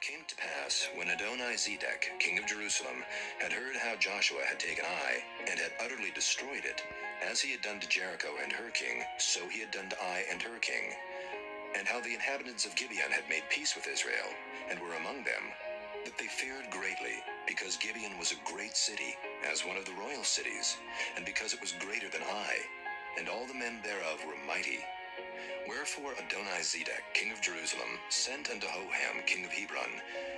it came to pass, when Adoni-Zedek, king of Jerusalem, had heard how Joshua had taken Ai, and had utterly destroyed it, as he had done to Jericho and her king, so he had done to Ai and her king, and how the inhabitants of Gibeon had made peace with Israel, and were among them, that they feared greatly, because Gibeon was a great city, as one of the royal cities, and because it was greater than Ai, and all the men thereof were mighty. Wherefore Adoni-Zedek, king of Jerusalem, sent unto Hoham, king of Hebron,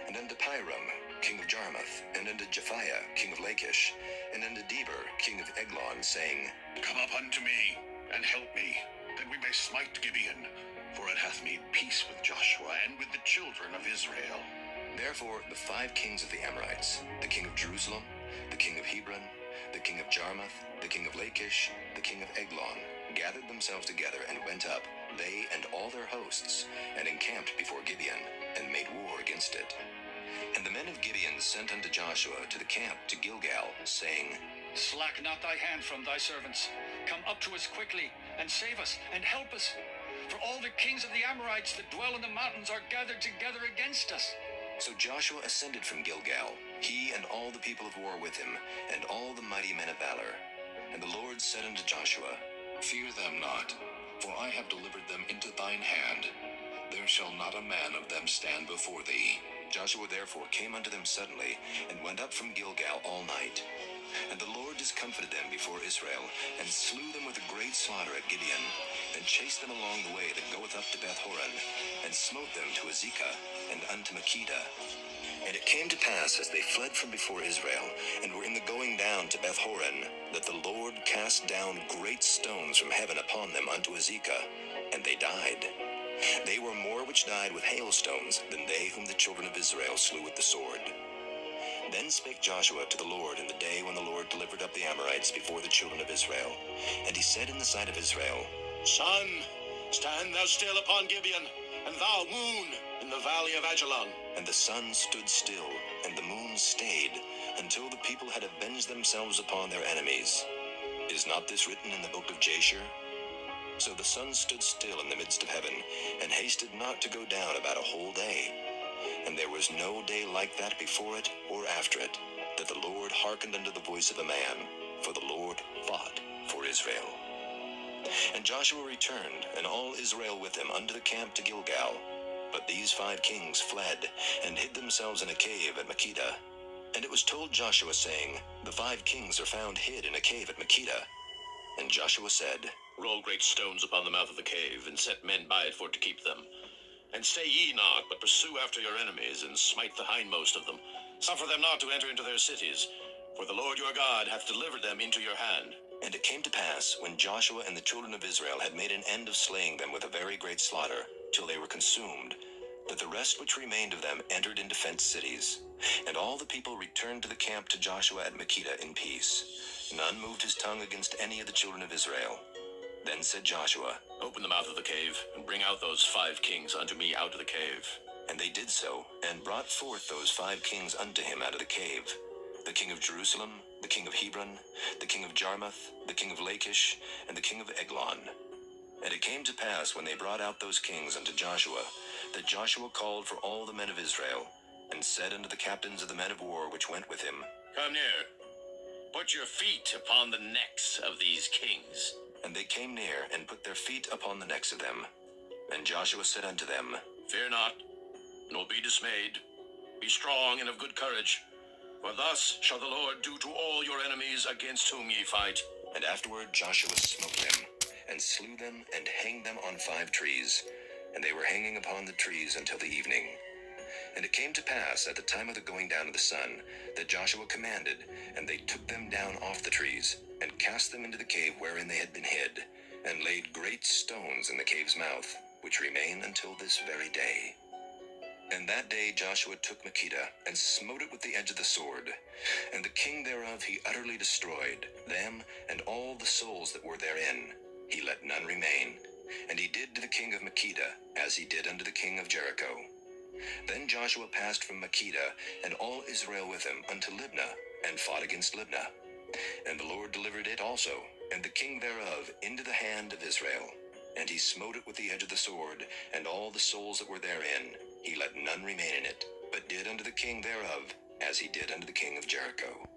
and unto Piram, king of Jarmuth, and unto Japhiah, king of Lachish, and unto Deber, king of Eglon, saying, Come up unto me, and help me, that we may smite Gibeon, for it hath made peace with Joshua and with the children of Israel. Therefore the 5 kings of the Amorites, the king of Jerusalem, the king of Hebron, the king of Jarmuth, the king of Lachish, the king of Eglon, gathered themselves together and went up, they and all their hosts, and encamped before Gibeon, and made war against it. And the men of Gibeon sent unto Joshua to the camp to Gilgal, saying, Slack not thy hand from thy servants. Come up to us quickly, and save us, and help us. For all the kings of the Amorites that dwell in the mountains are gathered together against us. So Joshua ascended from Gilgal, he and all the people of war with him, and all the mighty men of valor. And the Lord said unto Joshua, Fear them not, for I have delivered them into thine hand. There shall not a man of them stand before thee. Joshua therefore came unto them suddenly, and went up from Gilgal all night. And the Lord discomfited them before Israel, and slew them with a great slaughter at Gibeon, and chased them along the way that goeth up to Beth-horon, and smote them to Azekah, and unto Makkedah. And it came to pass, as they fled from before Israel, and were in the going down to Beth-horon, that the Lord cast down great stones from heaven upon them unto Azekah, and they died. They were more which died with hailstones than they whom the children of Israel slew with the sword. Then spake Joshua to the Lord in the day when the Lord delivered up the Amorites before the children of Israel. And he said in the sight of Israel, Sun, stand thou still upon Gibeon, and thou, moon, in the valley of Ajalon. And the sun stood still, and the moon stayed, until the people had avenged themselves upon their enemies. Is not this written in the book of Jasher? So the sun stood still in the midst of heaven, and hasted not to go down about a whole day. And there was no day like that before it or after it, that the Lord hearkened unto the voice of a man, for the Lord fought for Israel. And Joshua returned, and all Israel with him, unto the camp to Gilgal. But these 5 kings fled, and hid themselves in a cave at Makkedah. And it was told Joshua, saying, The 5 kings are found hid in a cave at Makkedah. And Joshua said, Roll great stones upon the mouth of the cave, and set men by it for to keep them. And stay ye not, but pursue after your enemies, and smite the hindmost of them. Suffer them not to enter into their cities, for the Lord your God hath delivered them into your hand. And it came to pass, when Joshua and the children of Israel had made an end of slaying them with a very great slaughter, till they were consumed, that the rest which remained of them entered into fenced cities. And all the people returned to the camp to Joshua at Makkedah in peace. None moved his tongue against any of the children of Israel. Then said Joshua, Open the mouth of the cave, and bring out those 5 kings unto me out of the cave. And they did so, and brought forth those 5 kings unto him out of the cave, the king of Jerusalem, the king of Hebron, the king of Jarmuth, the king of Lachish, and the king of Eglon. And it came to pass, when they brought out those kings unto Joshua, that Joshua called for all the men of Israel, and said unto the captains of the men of war which went with him, Come near. Put your feet upon the necks of these kings. And they came near, and put their feet upon the necks of them. And Joshua said unto them, Fear not, nor be dismayed. Be strong and of good courage. For thus shall the Lord do to all your enemies against whom ye fight. And afterward Joshua smote them, and slew them, and hanged them on 5 trees. And they were hanging upon the trees until the evening. And it came to pass, at the time of the going down of the sun, that Joshua commanded, and they took them down off the trees, and cast them into the cave wherein they had been hid, and laid great stones in the cave's mouth, which remain until this very day. And that day Joshua took Makkedah, and smote it with the edge of the sword. And the king thereof he utterly destroyed, them and all the souls that were therein. He let none remain. And he did to the king of Makkedah, as he did unto the king of Jericho. Then Joshua passed from Makkedah, and all Israel with him, unto Libnah, and fought against Libnah. And the Lord delivered it also, and the king thereof, into the hand of Israel. And he smote it with the edge of the sword, and all the souls that were therein. He let none remain in it, but did unto the king thereof, as he did unto the king of Jericho.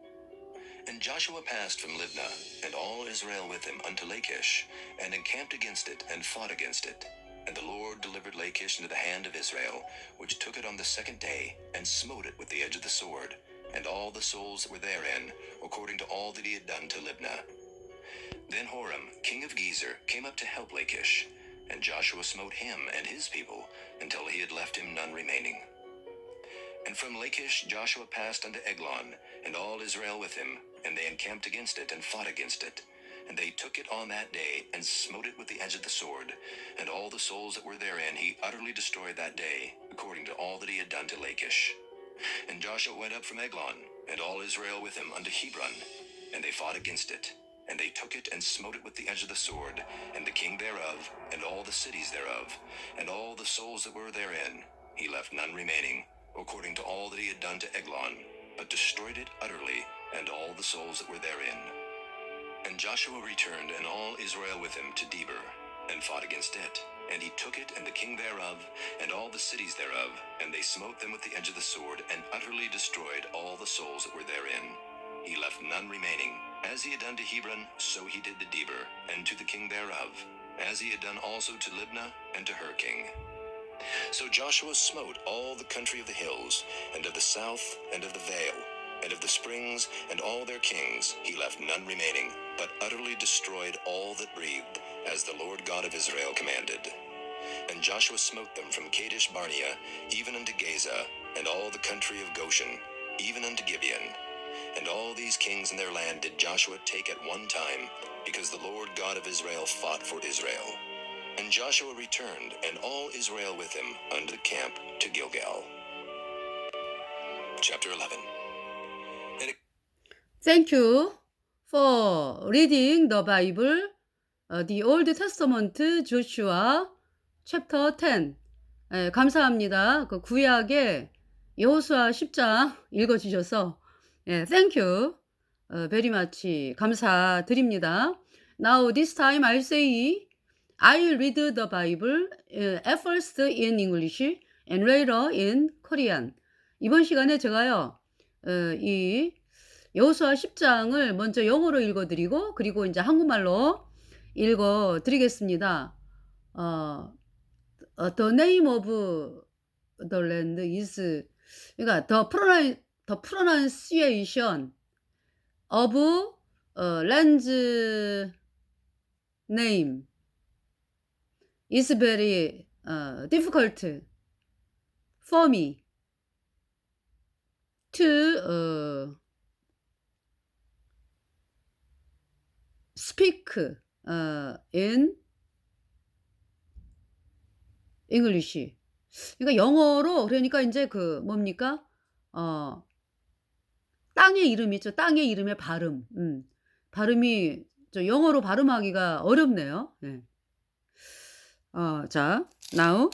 And Joshua passed from Libnah, and all Israel with him, unto Lachish, and encamped against it, and fought against it. And the Lord delivered Lachish into the hand of Israel, which took it on the second day, and smote it with the edge of the sword, and all the souls that were therein, according to all that he had done to Libnah. Then Horam, king of Gezer, came up to help Lachish, and Joshua smote him and his people, until he had left him none remaining. And from Lachish Joshua passed unto Eglon, and all Israel with him, and they encamped against it, and fought against it. And they took it on that day, and smote it with the edge of the sword, and all the souls that were therein he utterly destroyed that day, according to all that he had done to Lachish. And Joshua went up from Eglon, and all Israel with him, unto Hebron, and they fought against it. And they took it, and smote it with the edge of the sword, and the king thereof, and all the cities thereof, and all the souls that were therein. He left none remaining, according to all that he had done to Eglon, but destroyed it utterly, and all the souls that were therein. And Joshua returned, and all Israel with him, to Debir, and fought against it. And he took it, and the king thereof, and all the cities thereof, and they smote them with the edge of the sword, and utterly destroyed all the souls that were therein. He left none remaining. As he had done to Hebron, so he did to Debir, and to the king thereof, as he had done also to Libnah, and to her king. So Joshua smote all the country of the hills, and of the south, and of the vale, and of the springs, and all their kings. He left none remaining, but utterly destroyed all that breathed, as the Lord God of Israel commanded. And Joshua smote them from Kadesh Barnea, even unto Gaza, and all the country of Goshen, even unto Gibeon. And all these kings in their land did Joshua take at one time, because the Lord God of Israel fought for Israel. And Joshua returned, and all Israel with him, unto the camp to Gilgal. Chapter 11. Thank you for reading the Bible, the Old Testament, Joshua, chapter 10. 감사합니다. 그 구약의 여호수아 10장 읽어주셔서 thank you very much 감사드립니다. Now this time I'll say I'll read the Bible at first in English and later in Korean. 이번 시간에 제가요 이 여호수아 10장을 먼저 영어로 읽어드리고 그리고 이제 한국말로 읽어드리겠습니다. The name of the land is 그러니까 the pronunciation of land's name is very difficult for me to speak in English. 그러니까 영어로 그러니까 이제 그 뭡니까? 땅의 이름 있죠. 땅의 이름의 발음. 발음이 저 영어로 발음하기가 어렵네요. 네. 자, now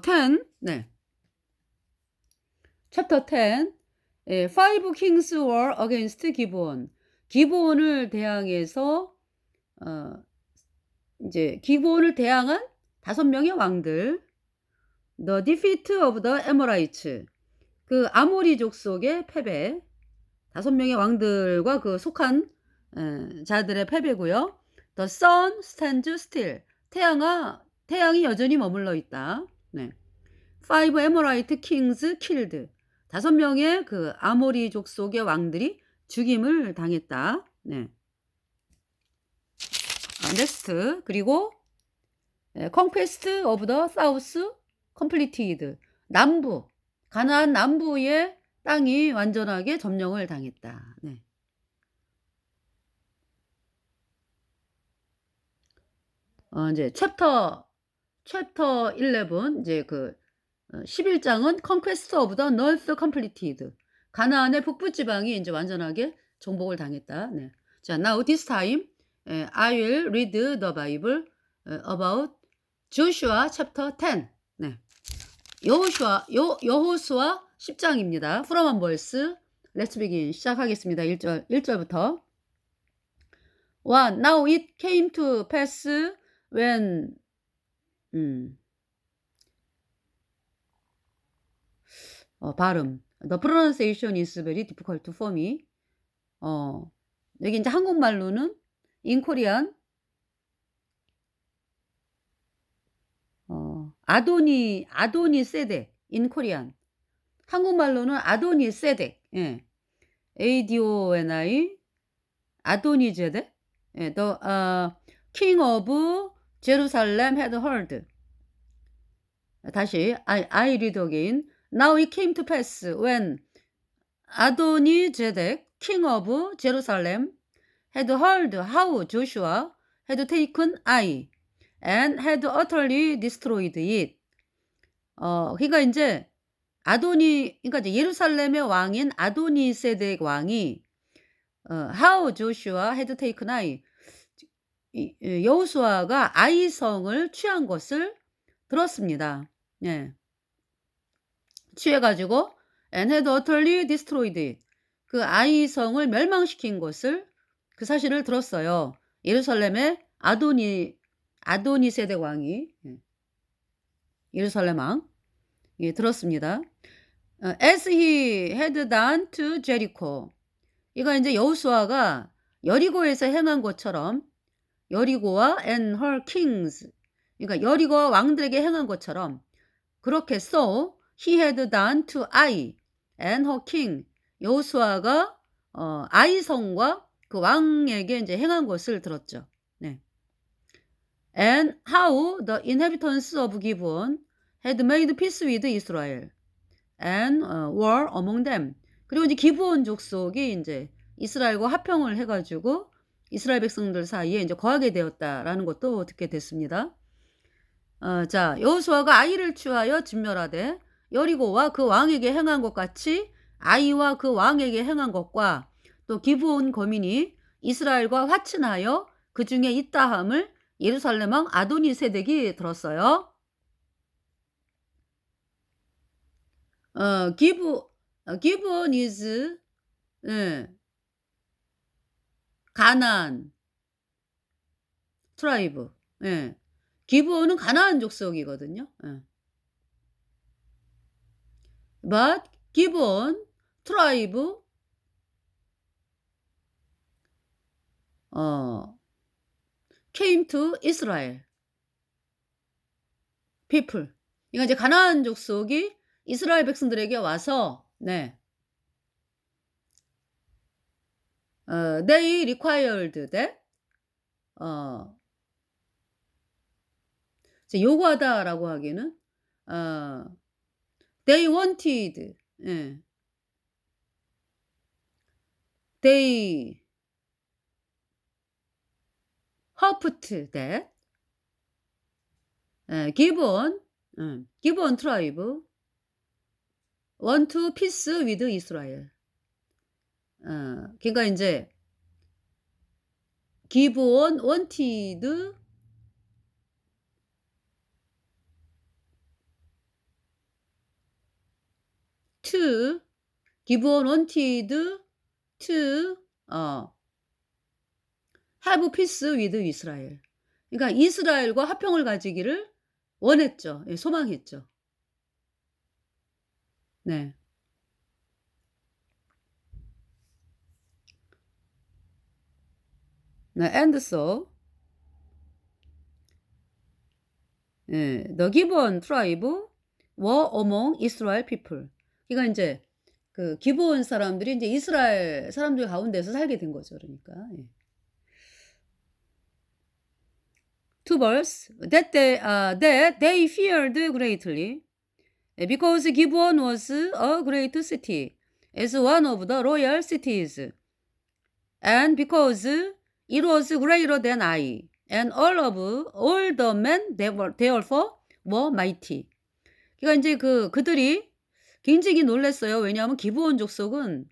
10. 네. Chapter 10. Five kings were against 기브온. 기브온을 대항해서 이제 기브온을 대항한 5명의 왕들. The defeat of the Amorites. 그 아모리족 속의 패배. 5명의 왕들과 그 속한 자들의 패배고요. The sun stands still. 태양이 여전히 머물러 있다. 네. Five Amorite kings killed. 5명의 그 아모리족 속의 왕들이 죽임을 당했다. 네. next. 그리고 conquest of the south completed. 남부, 가나안 남부의 땅이 완전하게 점령을 당했다. 네. 이제 챕터 11 이제 그 11장은 conquest of the north completed. 가나안의 북부 지방이 이제 완전하게 정복을 당했다. 네. 자, now this time I will read the Bible about Joshua chapter 10. 네. 여호수아 10장입니다. From one verse. Let's begin. 시작하겠습니다. 1절부터. 1. Now it came to pass when 발음. The pronunciation is very difficult for me. 여기 이제 한국말로는 in Korean 아도니 세덱 in Korean. 한국말로는 아도니 세덱. 예. ADONI 아도니 제덱. 예. The king of Jerusalem had heard. 다시 I read again. Now it came to pass when Adoni-Zedek, king of Jerusalem, had heard how Joshua had taken Ai and had utterly destroyed it. 그러니까 이제 그러니까 이제 예루살렘의 왕인 아도니-세덱 왕이 how Joshua had taken Ai, 여호수아가 아이 성을 취한 것을 들었습니다. 예. 취해가지고 and had utterly destroyed it. 그 아이 성을 멸망시킨 것을 그 사실을 들었어요. 예루살렘의 아도니세덱 왕이 예루살렘 왕 들었습니다. As he had done to Jericho. 이거 이제 여호수아가 여리고에서 행한 것처럼 여리고와 and her kings. 그러니까 여리고와 왕들에게 행한 것처럼 그렇게 so he had done to Ai and her king. 여호수아가 아이 성과 그 왕에게 이제 행한 것을 들었죠. 네. And how the inhabitants of Gibeon had made peace with Israel and were among them. 그리고 이제 기브온 족속이 이제 이스라엘과 화평을 해가지고 이스라엘 백성들 사이에 이제 거하게 되었다라는 것도 듣게 됐습니다. 자, 여호수아가 아이를 취하여 진멸하되 여리고와 그 왕에게 행한 것 같이 아이와 그 왕에게 행한 것과 또 기브온 거민이 이스라엘과 화친하여 그 중에 있다함을 예루살렘 왕 아도니세덱이 들었어요. 기브온 is 가나안 트라이브. 예. 기브온은 가나안 족속이거든요. 예. But 기브온 트라이브 came to Israel people. 이거 이제 가나안 족속이 이스라엘 백성들에게 와서 네. They required that 요구하다라고 하기는 they wanted they hoped that Gibeon tribe want to peace with Israel. 그러니까 이제 기브온 wanted to 기브온 wanted to have peace with Israel. 그러니까 이스라엘과 화평을 가지기를 원했죠. 예, 소망했죠. 네. 네, and so the Gibeon tribe were among Israel people. 그러니까 이제 그 기브온 사람들이 이제 이스라엘 사람들 가운데서 살게 된 거죠. 그러니까. 예. Two verse that they feared greatly because Gibeon was a great city as one of the royal cities, and because it was greater than Ai, and all the men therefore were mighty. 그러니까 이제 그들이 굉장히 놀랐어요. 왜냐하면 기브온 족속은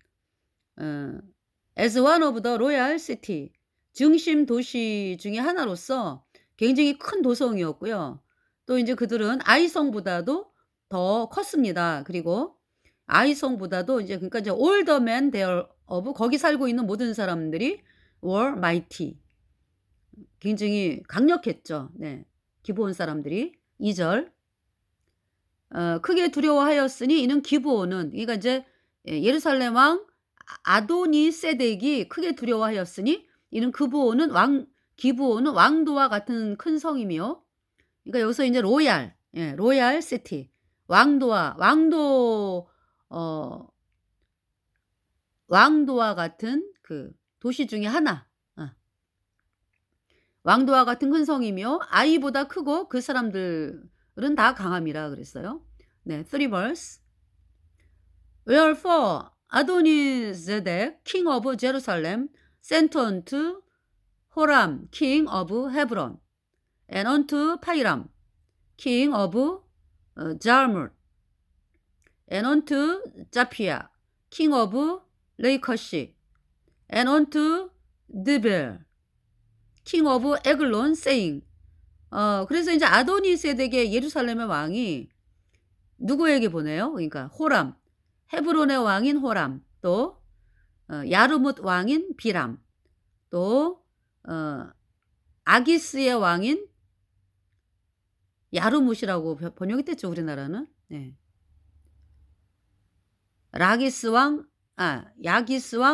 as one of the royal city, 중심 도시 중에 하나로서 굉장히 큰 도성이었고요. 또 이제 그들은 아이성보다도 더 컸습니다. 그리고 아이성보다도 이제 그러니까 이제 all the men thereof, 거기 살고 있는 모든 사람들이 were mighty, 굉장히 강력했죠. 네, 기브온 사람들이. 2절 크게 두려워하였으니 이는 기브온은 그러니까 이제 예루살렘 왕 아도니 세덱이 크게 두려워하였으니 이는 기브온은 왕도와 같은 큰 성이며 그러니까 여기서 이제 로얄 시티 왕도와 같은 그 도시 중에 하나. 왕도와 같은 큰 성이며 아이보다 크고 그 사람들은 다 강함이라 그랬어요. 네, 3 verse. Wherefore Adonizedek, king of Jerusalem, sent unto Horam, king of Hebron, and unto Piram, king of Jarmuth, and unto Japhia, king of Lachish, and unto Debir, king of Eglon, saying. 그래서 이제 아도니세덱의 예루살렘의 왕이 누구에게 보내요? 그러니까 호람, 헤브론의 왕인 호람, 또 야르뭇 왕인 비람, 또 아기스의 왕인 야르뭇이라고 번역이 됐죠, 우리나라는. 네. 야기스 왕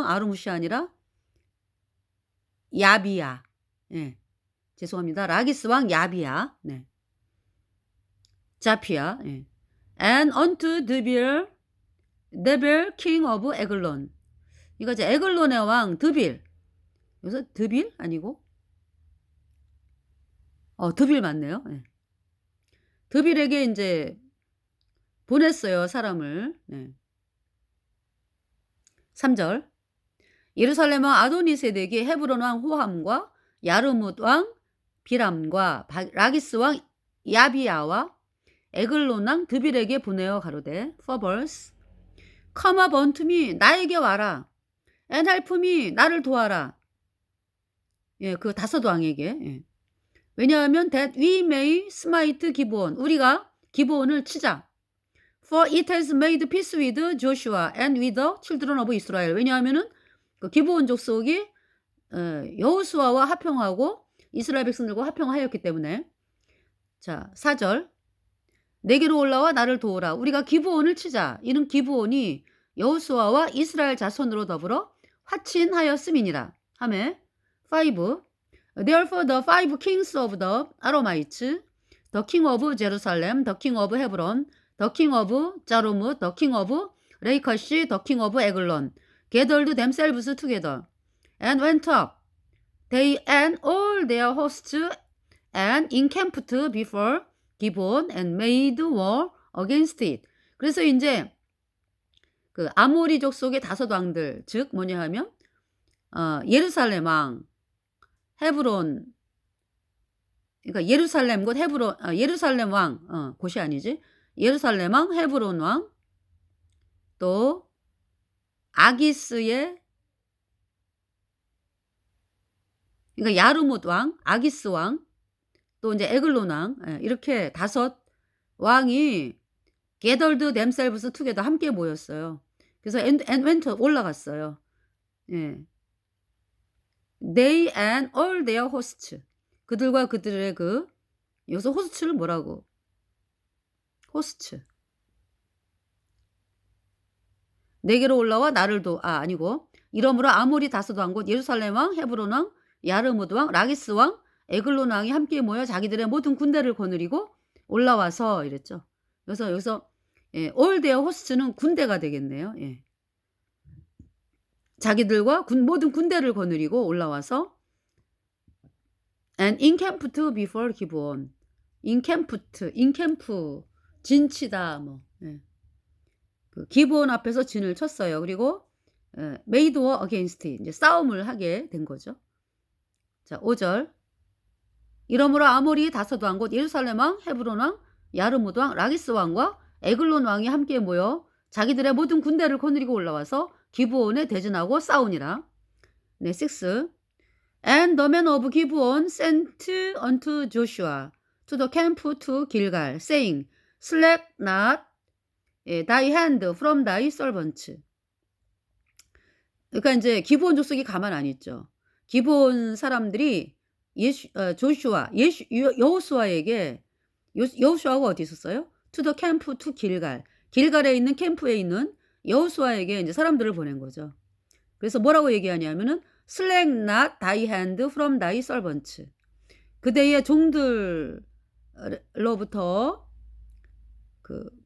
아르뭇이 아니라 야비야. 네. 죄송합니다. 라기스 왕 야비야. 네. 자피야. 네. And unto Debir, king of Eglon. 이거 이제 에글론의 왕 드빌. 여기서 드빌 아니고 드빌 맞네요. 네. 드빌에게 이제 보냈어요, 사람을. 네. 3절. 예루살렘 왕 아도니세덱이 헤브론 왕 호함과 야르뭇 왕 비람과 라기스 왕 야비야와 에글론 왕 드빌에게 보내어 가로되 4 verse. Come up unto me, 나에게 와라. And help me, 나를 도와라. 예, 그 다섯 왕에게. 예. 왜냐하면 that we may smite 기브온, 우리가 기브온을 치자. For it has made peace with Joshua and with the children of Israel. 왜냐하면은 그 기브온 족속이 여호수아와 합평하고 이스라엘 백성들과 합평하였기 때문에. 자, 4절. 내게로 올라와 나를 도우라. 우리가 기브온을 치자. 이는 기브온이 여호수아와 이스라엘 자손으로 더불어 화친하였음이니라. 하매 5. Therefore the 5 kings of the Aramites, the king of Jerusalem, the king of Hebron, the king of Jarmuth, the king of Lachish, the king of Eglon, gathered themselves together, and went up, they and all their hosts, and encamped before Gibeon, and made war against it. 그래서 이제 그 아모리 족속의 다섯 왕들, 즉 뭐냐 하면 예루살렘 왕, 헤브론, 그러니까 예루살렘 곧 헤브론, 예루살렘 왕, 곳이 아니지. 예루살렘 왕, 헤브론 왕, 또 아기스의, 그러니까 야르뭇 왕, 아기스 왕, 또 이제 에글론 왕, 이렇게 다섯 왕이 gathered themselves together, 함께 모였어요. 그래서 and went 올라갔어요. 예. They and all their hosts. 그들과 그들의 그, 여기서 호스트를 뭐라고? 호스트. 내게로 올라와 나를 아니고. 이러므로 아모리 다섯 왕 곧 예루살렘 왕, 헤브론 왕, 야르뭇 왕, 라기스 왕, 에글론 왕이 함께 모여 자기들의 모든 군대를 거느리고 올라와서 이랬죠. 그래서 여기서 all their host는 군대가 되겠네요. 예. 자기들과 모든 군대를 거느리고 올라와서 and encamped before Gibeon. encamped 진치다 뭐. 예. 그 기브온 앞에서 진을 쳤어요. 그리고 made war against it. 이제 싸움을 하게 된 거죠. 자, 5절. 이러므로 아모리 다섯 왕 곧 예루살렘 왕, 헤브론 왕, 야르뭇 왕, 라기스 왕과 에글론 왕이 함께 모여 자기들의 모든 군대를 거느리고 올라와서 기브온에 대진하고 싸우니라. 네, 6. And the men of Gibeon sent unto Joshua to the camp to Gilgal, saying, Slack not thy hand from thy servants. 그러니까 이제 기브온 족속이 가만 안 있죠. 기브온 사람들이 여호수아에게, 여호수아가 어디 있었어요? to the camp to 길갈. 길갈에 있는 캠프에 있는 여호수아에게 이제 사람들을 보낸 거죠. 그래서 뭐라고 얘기하냐면은 Slack not thy hand from thy servants. 그대의 종들로부터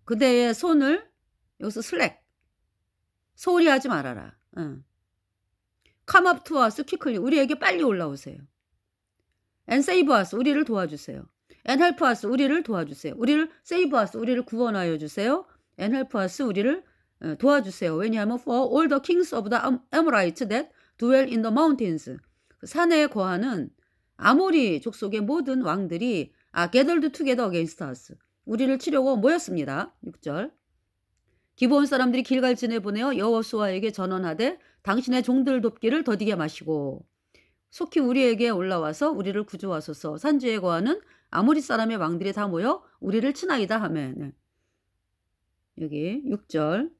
그대의 손을 여기서 slack 소홀히 하지 말아라. Come up to us quickly. 우리에게 빨리 올라오세요. And save us. 우리를 도와주세요. And help us. 우리를 도와주세요. 우리를 save us. 우리를 구원하여 주세요. And help us. 우리를 도와주세요. 왜냐하면 for all the kings of the Amorites that dwell in the mountains. 산에 거하는 아모리 족속의 모든 왕들이 gathered together against us. 우리를 치려고 모였습니다. 6절. 기브온 사람들이 길갈진에 보내어 여호수아에게 전언하되 당신의 종들 돕기를 더디게 마시고 속히 우리에게 올라와서 우리를 구조하소서. 산지에 거하는 아모리 사람의 왕들이 다 모여 우리를 치나이다 하매. 네. 여기 6절.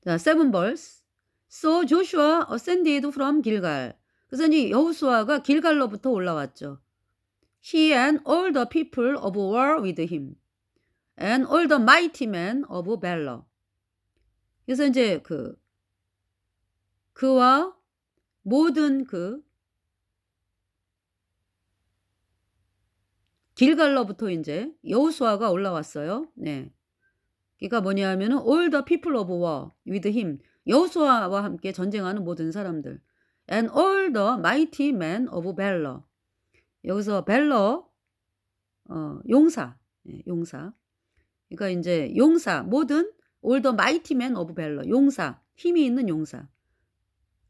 자, 7 verse. So Joshua ascended from Gilgal. 그래서 이 여호수아가 길갈로부터 올라왔죠. He and all the people of war with him, and all the mighty men of valor. 그래서 이제 그와 모든 길갈로부터 이제 여호수아가 올라왔어요. 네. 그러니까 뭐냐면은 all the people of war with him. 여호수아와 함께 전쟁하는 모든 사람들. And all the mighty men of valor. 여기서 valor 용사. 네, 용사. 그러니까 이제 용사 모든 all the mighty men of valor. 용사. 힘이 있는 용사.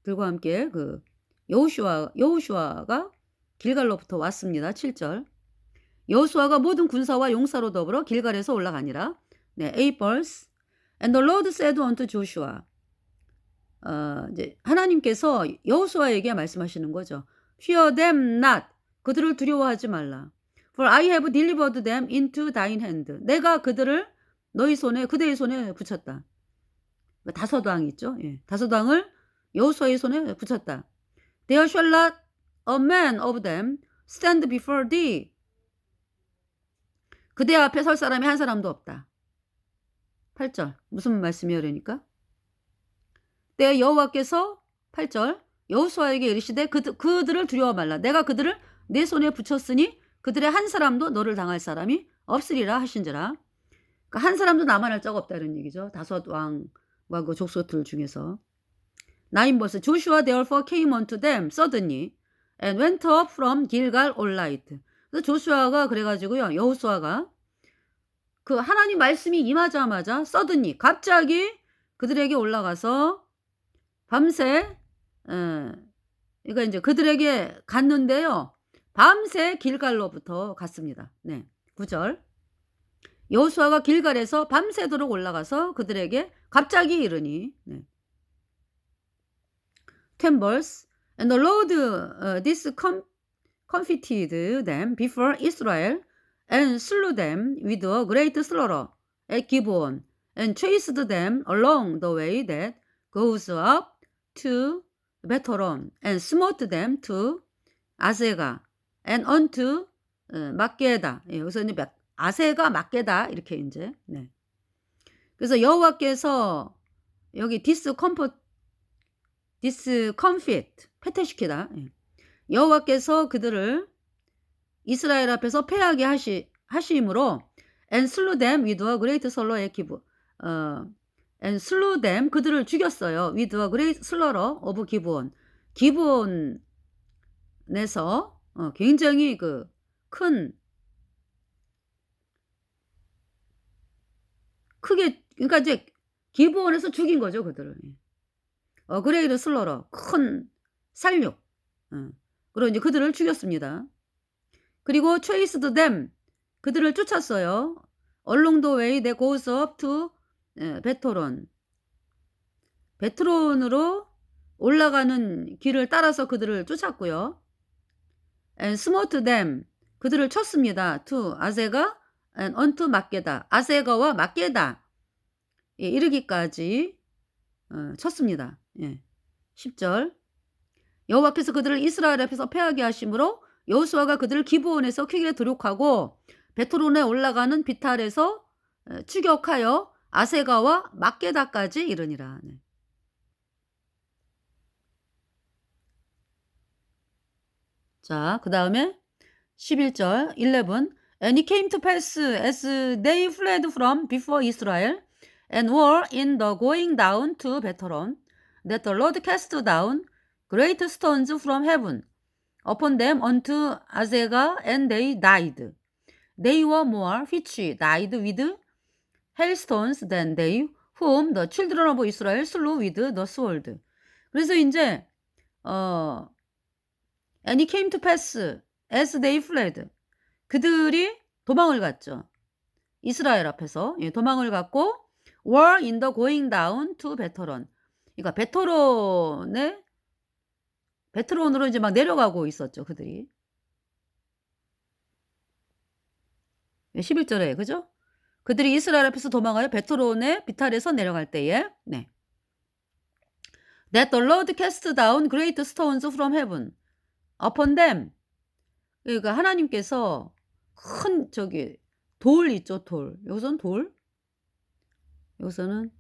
들과 함께 여호수아가 길갈로부터 왔습니다. 7절. 여호수아가 모든 군사와 용사로 더불어 길갈에서 올라가니라. 네, 8 verse. And the Lord said unto Joshua. 이제 하나님께서 여호수아에게 말씀하시는 거죠. Fear them not. 그들을 두려워하지 말라. For I have delivered them into thine hand. 내가 그들을 그대의 손에 붙였다. 다섯왕 있죠. 예. 다섯왕을 여호수아의 손에 붙였다. There shall not a man of them stand before thee. 그대 앞에 설 사람이 한 사람도 없다. 8절. 무슨 말씀이요? 그러니까 때 여호와께서 8절 여호수아에게 이르시되 그들을 두려워 말라. 내가 그들을 내 손에 붙였으니 그들의 한 사람도 너를 당할 사람이 없으리라 하신지라. 그러니까 한 사람도 남아날 자가 없다는 얘기죠. 다섯 왕과 그 족속들 중에서. 9 verse. Joshua therefore came unto them suddenly and went up from Gilgal all night. 그래서 조슈아가 그래가지고요. 여호수아가 하나님 말씀이 임하자마자 suddenly 갑자기 그들에게 올라가서 밤새 그러니까 이제 그들에게 갔는데요. 밤새 길갈로부터 갔습니다. 네. 9절. 여호수아가 길갈에서 밤새도록 올라가서 그들에게 갑자기 이르니. 네. 10 verse. And the Lord discomfited them before Israel and slew them with a great slaughter at Gibeon and chased them along the way that goes up to Bethhoron and smote them to 아세가 and unto 막게다. 예, 여기서 이제 아세가 막게다 이렇게 이제. 네. 그래서 여호와께서 여기 discomfit 패퇴시키다. 예. 여호와께서 그들을 이스라엘 앞에서 패하게 하심으로 and slew them with a great slaughter at Gibeon. and slew them 그들을 죽였어요. with a great slaughter of Gibeon. 기브온에서 굉장히 크게 그러니까 이제 기브온에서 죽인 거죠, 그들을. great slaughter 큰 살육. 그리고 이제 그들을 죽였습니다. 그리고 chased them 그들을 쫓았어요. along the way that goes up to 베토론. 베트론으로 올라가는 길을 따라서 그들을 쫓았고요. and smote them 그들을 쳤습니다. to 아세가 and unto 막게다. 아세가와 막게다 이르기까지 쳤습니다. 예. 10절. 여호와께서 그들을 이스라엘 앞에서 패하게 하심으로 여호수아가 그들을 기브온에서 퀴게 도륙하고 베토론에 올라가는 비탈에서 추격하여 아세가와 막게다까지 이르니라. 네. 자, 그 다음에 11절 11 And it came to pass as they fled from before Israel and were in the going down to Bethhoron that the Lord cast down great stones from heaven upon them unto Azekah and they died. They were more which died with hailstones than they whom the children of Israel slew with the sword. 그래서 이제 And it came to pass as they fled. 그들이 도망을 갔죠. 이스라엘 앞에서 도망을 갔고 were in the going down to Bethhoron. 그러니까 베트론으로 이제 막 내려가고 있었죠. 그들이. 11절에 그죠? 그들이 이스라엘 앞에서 도망하여 베트론의 비탈에서 내려갈 때에 네. That the Lord cast down great stones from heaven upon them. 그러니까 하나님께서 큰 돌 있죠. 돌. 여기서는 돌. 여기서는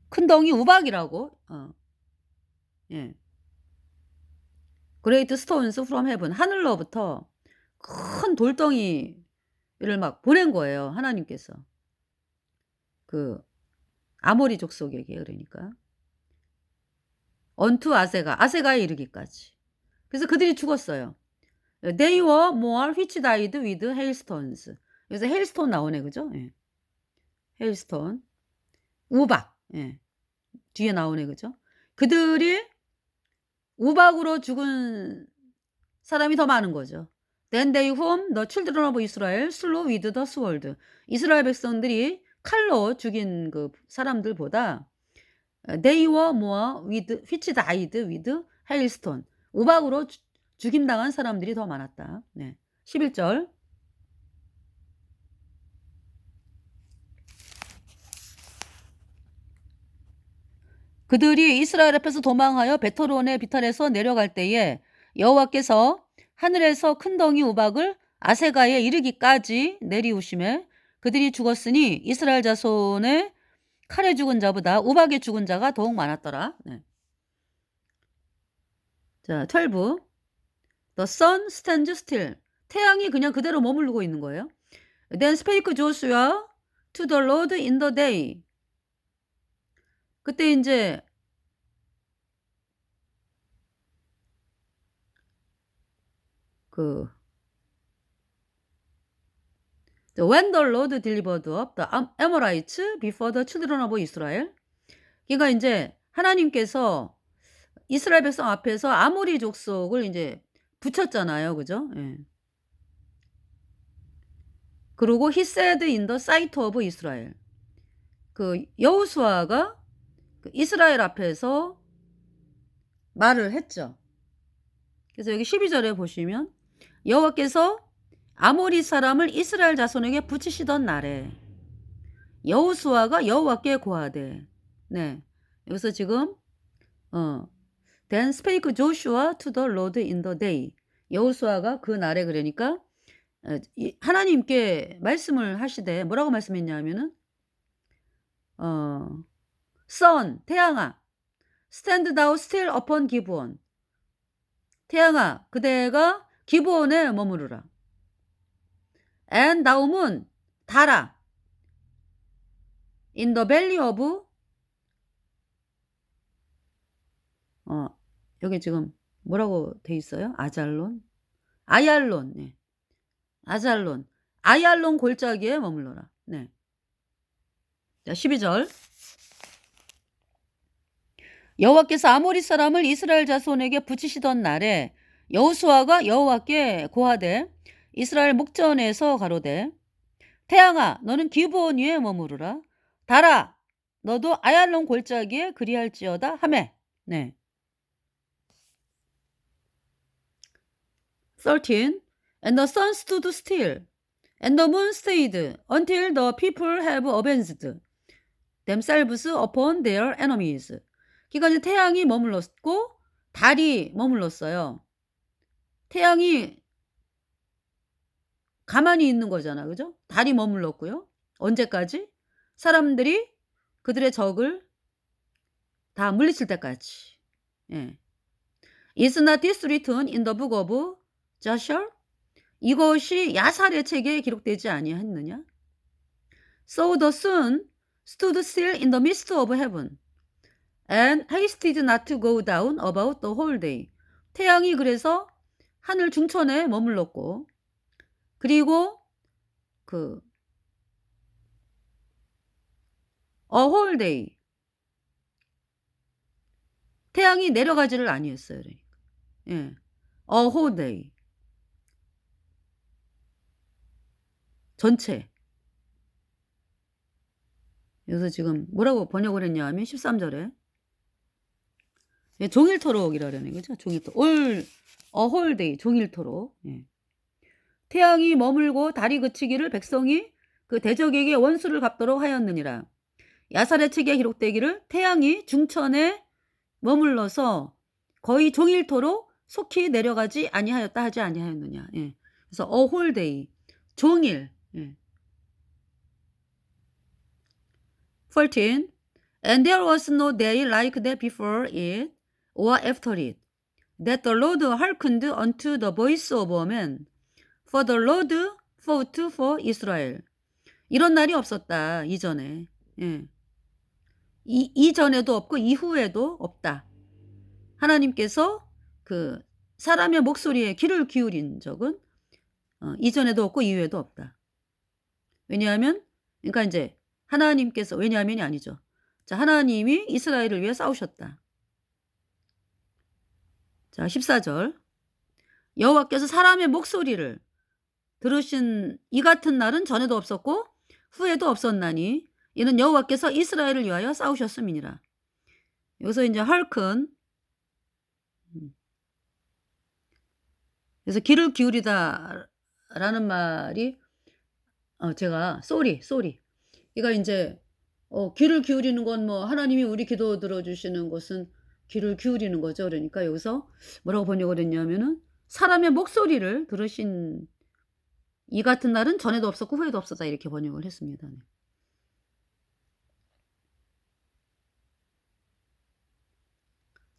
큰 덩이 우박이라고. 예. Great stones from heaven. 하늘로부터 큰 돌덩이를 막 보낸 거예요. 하나님께서. 그 아모리 족속에게 그러니까. 언투 아세가에 이르기까지. 그래서 그들이 죽었어요. They were more which died with hailstones. 여기서 hailstone 나오네, 그죠? 예. hailstone. 우박. 예. 뒤에 나오네, 그죠? 그들이 우박으로 죽은 사람이 더 많은 거죠. Then they whom the children of Israel slew with the sword. 이스라엘 백성들이 칼로 죽인 그 사람들보다 They were more which died with hailstone. 우박으로 죽임당한 사람들이 더 많았다. 네. 11절. 그들이 이스라엘 앞에서 도망하여 베토론의 비탈에서 내려갈 때에 여호와께서 하늘에서 큰 덩이 우박을 아세가에 이르기까지 내리우심에 그들이 죽었으니 이스라엘 자손의 칼에 죽은 자보다 우박에 죽은 자가 더욱 많았더라. 네. 자, 12. The sun stands still. 태양이 그냥 그대로 머무르고 있는 거예요. Then spake Joshua to the Lord in the day. 그때 이제 when the Lord delivered up the Amorites before the children of Israel. 그러니까 이제 하나님께서 이스라엘 백성 앞에서 아모리 족속을 이제 붙였잖아요. 그죠? 예. 그리고 he said in the sight of Israel. 그 여호수아가 그 이스라엘 앞에서 말을 했죠. 그래서 여기 12절에 보시면 여호와께서 아모리 사람을 이스라엘 자손에게 붙이시던 날에 여호수아가 여호와께 고하되. 네. 여기서 지금 Then spake Joshua to the Lord in the day. 여호수아가 그 날에 그러니까 하나님께 말씀을 하시되 뭐라고 말씀했냐면은 Sun, 태양아, stand thou still upon 기브온. 태양아, 그대가 기브온에 머무르라. And thou moon, 달아, in the valley of 여기 지금 뭐라고 돼 있어요? 아얄론. 네. 아얄론 골짜기에 머물러라. 네. 자, 12절. 여호와께서 아모리 사람을 이스라엘 자손에게 붙이시던 날에 여호수아가 여호와께 고하되 이스라엘 목전에서 가로되 태양아 너는 기브온 위에 머무르라. 달아 너도 아얄론 골짜기에 그리할지어다 하매. 네. 13. And the sun stood still, and the moon stayed, until the people have avenged themselves upon their enemies. 그러니까 태양이 머물렀고 달이 머물렀어요. 태양이 가만히 있는 거잖아. 그죠? 달이 머물렀고요. 언제까지? 사람들이 그들의 적을 다 물리칠 때까지. 예. Is not this written in the book of Joshua? 이것이 야살의 책에 기록되지 아니했느냐? So the sun stood still in the midst of heaven and hasted not to go down about the whole day. 태양이 그래서 하늘 중천에 머물렀고, 그리고 그 a whole day, 태양이 내려가지를 아니했어요. 그러니까. 예. a whole day. 전체. 그래서 지금 뭐라고 번역을 했냐 하면 13절에 예, 종일토록이라는 거죠. 종일토록. a whole day, 종일토록. 예. 태양이 머물고 달이 그치기를 백성이 그 대적에게 원수를 갚도록 하였느니라. 야살의 책에 기록되기를 태양이 중천에 머물러서 거의 종일토록 속히 내려가지 아니하였다 하지 아니하였느냐. 예. 그래서 a whole day, 종일. 예. 14. And there was no day like that before it or after it, that the Lord hearkened unto the voice of a man, for the Lord fought for Israel. 이런 날이 없었다. 이전에. 예. 이전에도 없고 이후에도 없다. 하나님께서 그 사람의 목소리에 귀를 기울인 적은 이전에도 없고 이후에도 없다. 왜냐하면 그러니까 이제 하나님께서 왜냐하면이 아니죠. 자, 하나님이 이스라엘을 위해 싸우셨다. 자, 14절. 여호와께서 사람의 목소리를 들으신 이 같은 날은 전에도 없었고 후에도 없었나니 이는 여호와께서 이스라엘을 위하여 싸우셨음이니라. 여기서 이제 hearken. 그래서 귀를 기울이다 라는 말이 제가 sorry. 이거 이제 귀를 기울이는 건 뭐 하나님이 우리 기도 들어주시는 것은 귀를 기울이는 거죠. 그러니까 여기서 뭐라고 번역을 했냐면은 사람의 목소리를 들으신 이 같은 날은 전에도 없었고 후에도 없었다 이렇게 번역을 했습니다. 네.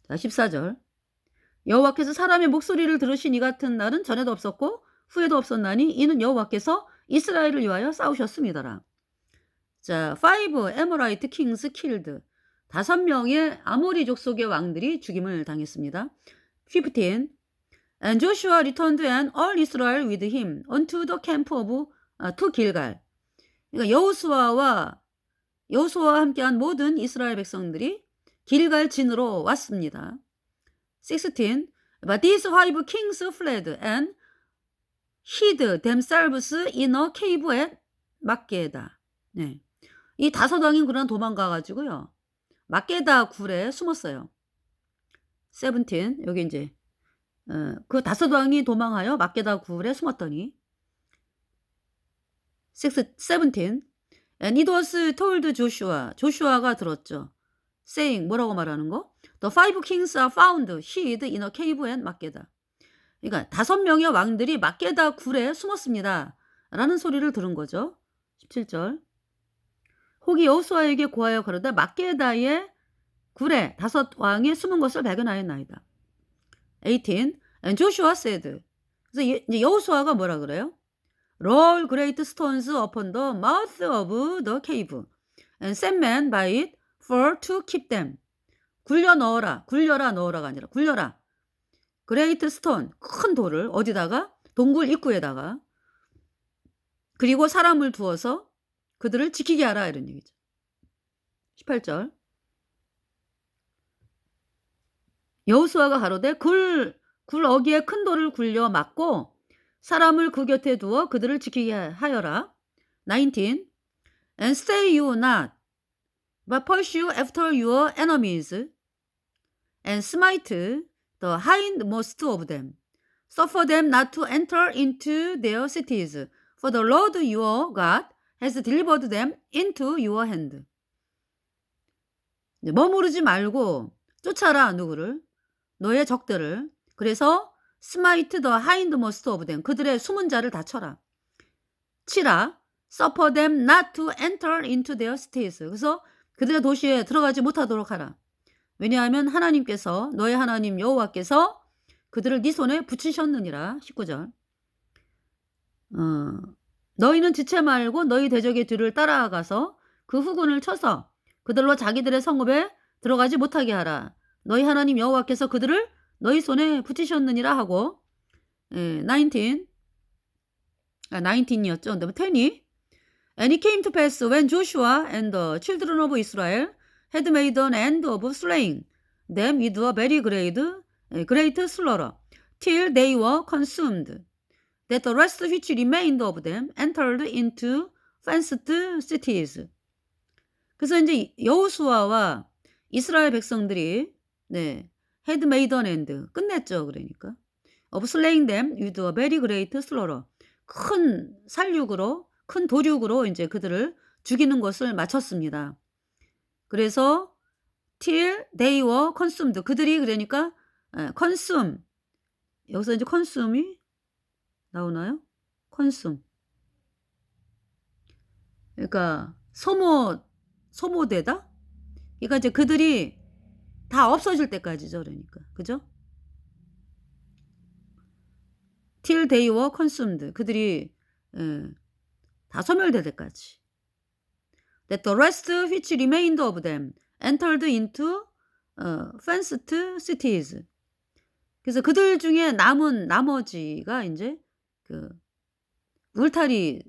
자, 14절. 여호와께서 사람의 목소리를 들으신 이 같은 날은 전에도 없었고 후에도 없었나니 이는 여호와께서 이스라엘을 위하여 싸우셨습니다라. 자, 5 Amorite kings killed. 5명의 아모리 족속의 왕들이 죽임을 당했습니다. 15. And Joshua returned and all Israel with him unto the camp of to Gilgal. 그러니까 여호수아와 함께한 모든 이스라엘 백성들이 길갈 진으로 왔습니다. 16. But these 5 kings fled and hid themselves in a cave at 막게다. 네. 이 5 왕이 그러나 도망가가지고요. 막게다 굴에 숨었어요. 17. 여기 이제 그 5 왕이 도망하여 막게다 굴에 숨었더니 17. And it was told Joshua. 조슈아가 들었죠. saying 뭐라고 말하는 거? The 5 kings are found hid in a cave at 막게다. 그러니까 5명의 왕들이 막게다 굴에 숨었습니다. 라는 소리를 들은 거죠. 17절. 혹이 여호수아에게 고하여 가로되 막게다의 굴에 5 왕이 숨은 것을 발견하였나이다. 18. And Joshua said. 그래서 이제 여호수아가 뭐라 그래요? Roll great stones upon the mouth of the cave and set men by it for to keep them. 굴려라 넣어라가 아니라 굴려라. great stone, 큰 돌을 어디다가? 동굴 입구에다가. 그리고 사람을 두어서 그들을 지키게 하라 이런 얘기죠. 18절. 여호수아가 가로되 굴 어기에 큰 돌을 굴려 막고 사람을 그 곁에 두어 그들을 지키게 하여라. 19. And stay you not, but pursue after your enemies, and smite the hindmost of them. Suffer them not to enter into their cities, for the Lord your God has delivered them into your hand. 머무르지 말고 쫓아라 누구를? 너의 적들을. 그래서 smite the hindmost of them. 그들의 숨은 자를 다 쳐라. 치라. suffer them not to enter into their cities. 그래서 그들의 도시에 들어가지 못하도록 하라. 왜냐하면 하나님께서 너의 하나님 여호와께서 그들을 네 손에 붙이셨느니라. 19절. 너희는 지체 말고 너희 대적의 뒤를 따라가서 그 후군을 쳐서 그들로 자기들의 성읍에 들어가지 못하게 하라. 너희 하나님 여호와께서 그들을 너희 손에 붙이셨느니라 하고 19이었죠. 그다음에 20. And it came to pass when Joshua and the children of Israel had made an end of slaying them with a very great slaughter, till they were consumed, that the rest which remained of them entered into fenced cities. 그래서 이제 여호수아와 이스라엘 백성들이 had made an end, 끝냈죠. 그러니까 of slaying them with a very great slaughter, 큰 살육으로, 큰 도륙으로 이제 그들을 죽이는 것을 마쳤습니다. 그래서 till they were consumed, 그들이 그러니까 consume, 여기서 이제 consume이 나오나요? consume, 그러니까 소모되다. 그러니까 이제 그들이 다 없어질 때까지죠. 그러니까 그죠? till they were consumed, 그들이 다 소멸될 때까지. That the rest which remained of them entered into fenced cities. 그래서 그들 중에 남은 나머지가 이제 그 울타리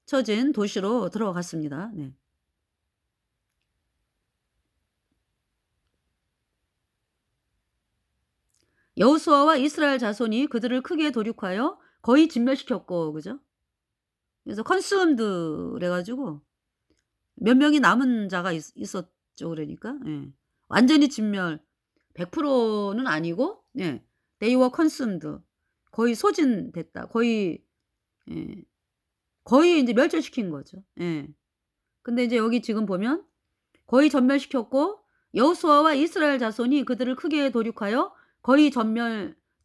쳐진 도시로 들어갔습니다. 네. 여호수아와 이스라엘 자손이 그들을 크게 도륙하여 거의 진멸시켰고, 그죠? 그래서 consumed 그래가지고 몇 명이 남은 자가 있었죠. 그러니까 완전히 진멸 100%는 아니고 they were consumed, 거의 소진됐다. 거의 이제 멸절시킨 거죠. 근데 이제 여기 지금 보면 거의 전멸시켰고 여호수아와 이스라엘 자손이 그들을 크게 도륙하여 거의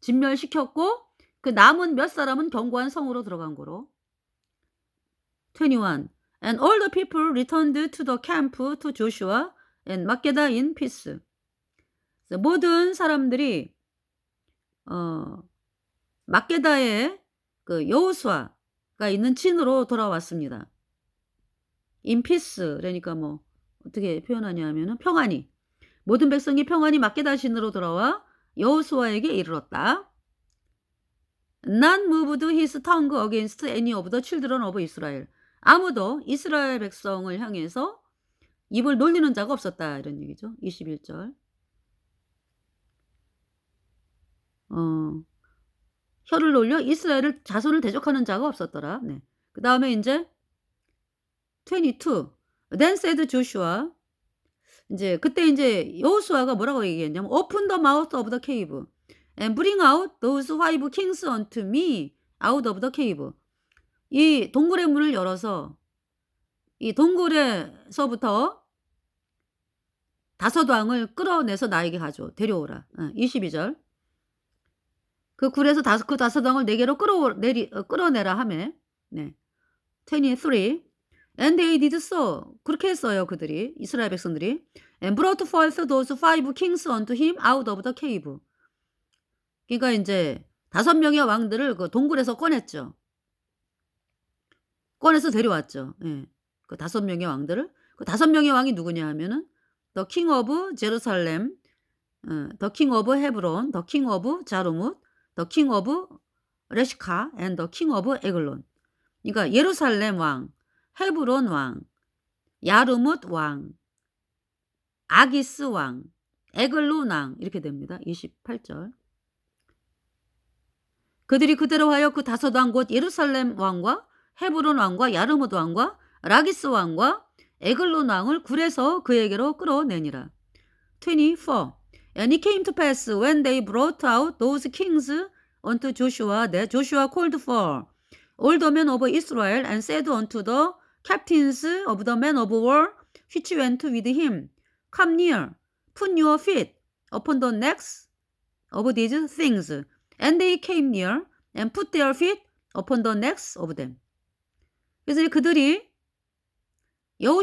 진멸시켰고 그 남은 몇 사람은 견고한 성으로 들어간 거로. 21. And all the people returned to the camp to Joshua and Makkedah in peace. 모든 사람들이 막게다의 그 여호수아가 있는 진으로 돌아왔습니다. in peace, 그러니까 뭐 어떻게 표현하냐면은 평안히, 모든 백성이 평안히 막게다 신으로 돌아와 여호수아에게 이르렀다. None moved his tongue against any of the children of Israel. 아무도 이스라엘 백성을 향해서 입을 놀리는 자가 없었다, 이런 얘기죠. 21절. 혀를 놀려 이스라엘을 자손을 대적하는 자가 없었더라. 그 다음에 이제 22. Then said Joshua. 이제 그때 이제 여호수아가 뭐라고 얘기했냐면 Open the mouth of the cave and bring out those 5 kings unto me out of the cave. 이 동굴의 문을 열어서 이 동굴에서부터 5 왕을 끌어내서 나에게 데려오라. 22절. 그 굴에서 그 5 왕을 내게로 끌어내라 하며 23. And they did so. 그렇게 했어요. 그들이, 이스라엘 백성들이. And brought forth those 5 kings unto him out of the cave. 그러니까 이제 5명의 왕들을 그 동굴에서 꺼냈죠. 꺼내서 데려왔죠. 그 5명의 왕들을. 그 5명의 왕이 누구냐 하면은 The king of Jerusalem, The king of Hebron, The king of 자르뭇, The king of 레시카, and The king of 에글론. 그러니까 예루살렘 왕, 헤브론 왕, 야르뭇 왕, 아기스 왕, 에글론 왕, 이렇게 됩니다. 28절. 그들이 그대로 하여 그 5 왕 곧 예루살렘 왕과 헤브론 왕과 야르뭇 왕과 라기스 왕과 에글론 왕을 굴에서 그에게로 끌어내니라. 24. And it came to pass when they brought out those kings unto Joshua that Joshua called for all the men of Israel and said unto the captains of the men of war which went with him, Come near, put your feet upon the necks of these things, and they came near and put their feet upon the necks of them. 그래서 그들이